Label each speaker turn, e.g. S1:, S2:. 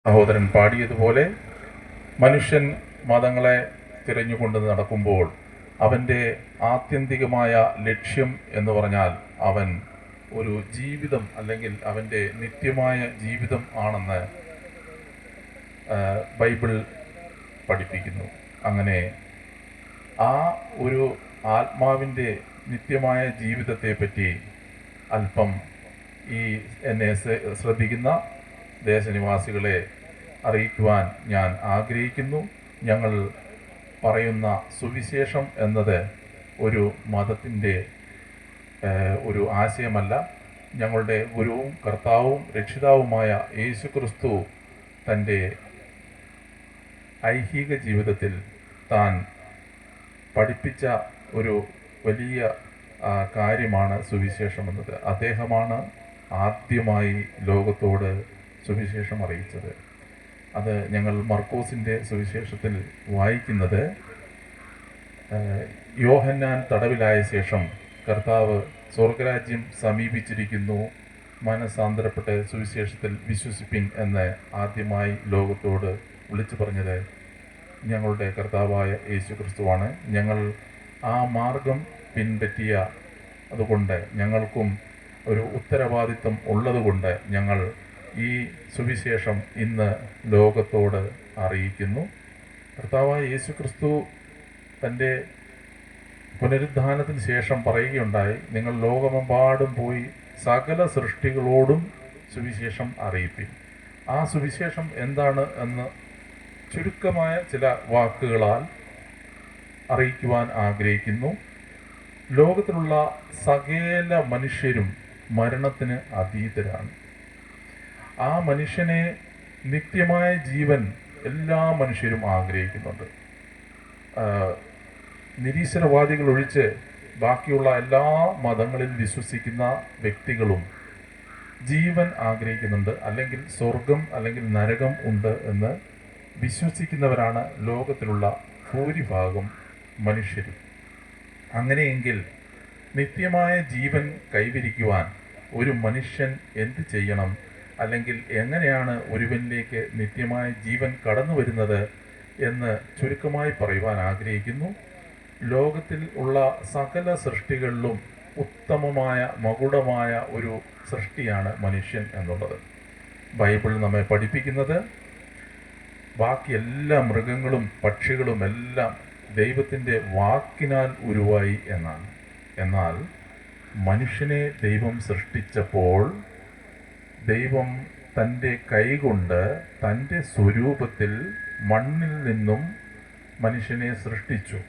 S1: സഹോദരൻ പാടിയതുപോലെ മനുഷ്യൻ മതങ്ങളെ തിരഞ്ഞുകൊണ്ട് നടക്കുമ്പോൾ അവൻ്റെ ആത്യന്തികമായ ലക്ഷ്യം എന്ന് പറഞ്ഞാൽ അവൻ ഒരു ജീവിതം അല്ലെങ്കിൽ അവൻ്റെ നിത്യമായ ജീവിതം ആണെന്ന് ബൈബിൾ പഠിപ്പിക്കുന്നു. അങ്ങനെ ആ ഒരു ആത്മാവിൻ്റെ നിത്യമായ ജീവിതത്തെ പറ്റി അല്പം ഈ എന്നെ ശ്രദ്ധിക്കുന്ന ദേശനിവാസികളെ അറിയിക്കുവാൻ ഞാൻ ആഗ്രഹിക്കുന്നു. ഞങ്ങൾ പറയുന്ന സുവിശേഷം എന്നത് ഒരു മതത്തിൻ്റെ ഒരു ആശയമല്ല. ഞങ്ങളുടെ ഗുരുവും കർത്താവും രക്ഷിതാവുമായ യേശുക്രിസ്തു തൻ്റെ ഐഹിക ജീവിതത്തിൽ താൻ പഠിപ്പിച്ച ഒരു വലിയ കാര്യമാണ് സുവിശേഷം എന്നത്. അദ്ദേഹമാണ് ആദ്യമായി ലോകത്തോട് സുവിശേഷം അറിയിച്ചത്. അത് ഞങ്ങൾ മർക്കോസിൻ്റെ സുവിശേഷത്തിൽ വായിക്കുന്നത്, യോഹന്നാൻ തടവിലായ ശേഷം കർത്താവ് സ്വർഗരാജ്യം സമീപിച്ചിരിക്കുന്നു, മനസ്സാന്തരപ്പെട്ട് സുവിശേഷത്തിൽ വിശ്വസിപ്പിൻ എന്ന് ആദ്യമായി ലോകത്തോട് വിളിച്ചു പറഞ്ഞത് ഞങ്ങളുടെ കർത്താവായ യേശു ക്രിസ്തുവാണ്. ഞങ്ങൾ ആ മാർഗം പിൻപറ്റിയ അതുകൊണ്ട് ഞങ്ങൾക്കും ഒരു ഉത്തരവാദിത്വം ഉള്ളതുകൊണ്ട് ഞങ്ങൾ ഈ സുവിശേഷം ഇന്ന് ലോകത്തോട് അറിയിക്കുന്നു. കർത്താവായ യേശു ക്രിസ്തു തൻ്റെ പുനരുദ്ധാനത്തിന് ശേഷം പറയുകയുണ്ടായി, നിങ്ങൾ ലോകമെമ്പാടും പോയി സകല സൃഷ്ടികളോടും സുവിശേഷം അറിയിപ്പിൻ. ആ സുവിശേഷം എന്താണ് എന്ന് ചുരുക്കമായ ചില വാക്കുകളാൽ അറിയിക്കുവാൻ ആഗ്രഹിക്കുന്നു. ലോകത്തിലുള്ള സകല മനുഷ്യരും മരണത്തിന് അതീതരാണ്. ആ മനുഷ്യനെ നിത്യമായ ജീവൻ എല്ലാ മനുഷ്യരും ആഗ്രഹിക്കുന്നുണ്ട്. നിരീശ്വരവാദികൾ ഒഴിച്ച് ബാക്കിയുള്ള എല്ലാ മതങ്ങളിൽ വിശ്വസിക്കുന്ന വ്യക്തികളും ജീവൻ ആഗ്രഹിക്കുന്നുണ്ട്, അല്ലെങ്കിൽ സ്വർഗം അല്ലെങ്കിൽ നരകം ഉണ്ട് എന്ന് വിശ്വസിക്കുന്നവരാണ് ലോകത്തിലുള്ള ഭൂരിഭാഗം മനുഷ്യരും. അങ്ങനെയെങ്കിൽ നിത്യമായ ജീവൻ കൈവരിക്കുവാൻ ഒരു മനുഷ്യൻ എന്ത് ചെയ്യണം, അല്ലെങ്കിൽ എങ്ങനെയാണ് ഒരുവനിലേക്ക് നിത്യമായ ജീവൻ കടന്നു വരുന്നത് എന്ന് ചുരുക്കമായി പറയുവാൻ ആഗ്രഹിക്കുന്നു. ലോകത്തിൽ ഉള്ള സകല സൃഷ്ടികളിലും ഉത്തമമായ മകുടമായ ഒരു സൃഷ്ടിയാണ് മനുഷ്യൻ എന്നുള്ളത്. ബൈബിൾ നമ്മെ പഠിപ്പിക്കുന്നത് ബാക്കി എല്ലാ മൃഗങ്ങളും പക്ഷികളും എല്ലാം ദൈവത്തിൻ്റെ വാക്കിനാൽ ഉരുവായി എന്നാണ്. എന്നാൽ മനുഷ്യനെ ദൈവം സൃഷ്ടിച്ചപ്പോൾ ദൈവം തൻ്റെ കൈകൊണ്ട് തൻ്റെ സ്വരൂപത്തിൽ മണ്ണിൽ നിന്നും മനുഷ്യനെ സൃഷ്ടിച്ചു.